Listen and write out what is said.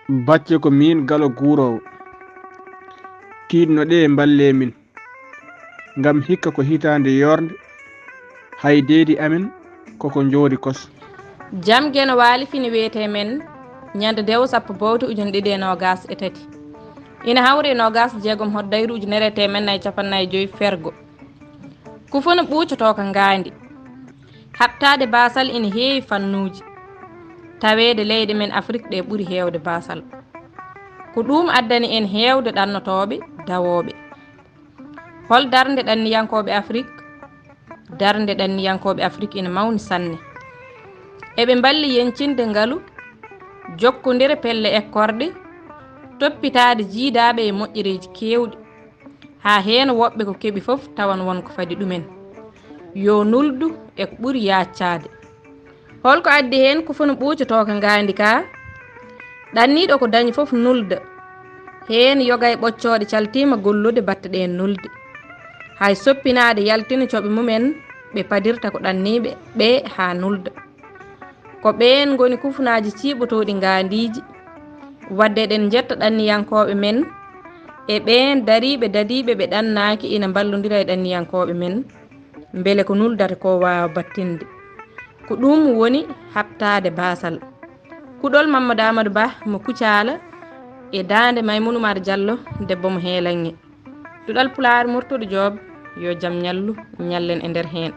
bacce ko min galo guurowo tiidno ɗe balle min ngam hikka ko hitande yornde hay deedi amen koko joodi kos jam geno waali fini wiyete men ñande Dewo sappo Bowte ujune ɗiɗi e nogas e tati ina hawri e nogas jeegom hoddayru ujunere temen capannayi joyi fergo kufuna ɓuucoto ko ngaandi haɓtade basal ina heewi fannuji tawede leyɗe men Afrique ɗe ɓuuri heewde basal ko ɗum addani en heewde ɗannotoɓe dawoɓe hol darde ɗanniyankoɓe Afrique darde ɗanniyankoɓe Afrique ina mawni sanne eɓe mballi yencinde ngaalu jokkodire pelle ekkorɗe toppitade jiidaɓe e moƴƴereji kewɗi ha hen woɓɓe ko keeɓi foof tawan wonko fadi ɗumen yo nuldu e ko ɓuuri yaccade holko addi hen ko fona ɓuucoto ko ngaandi ka ɗanniɗo ko dañi foof nulda hen yoga e ɓoccoɗe caltima gollude batte ɗe nulde hay soppinade yaltina coɓe mumen ɓe padirta ko ɗanniɓe ɓe ha nulda ko ɓen goni kufunaji ciɓotoɗi ngaandiji wadde ɗen jetta ɗanniyankoɓe men e ɓen dariɓe dadiɓe ɓe ɗannaki ina ballodira e ɗanniyankoɓe men beele ko nuldata ko wawa battinde ko ɗum woni haɓtade basal kuɗol Mamadou Amadou Ba mo Kucala e dande Maymouna Oumar Diallo debbo mo Heelange Duɗal Pulaar Murtuɗo Joob yo jaam ñallu ñallen e nder hen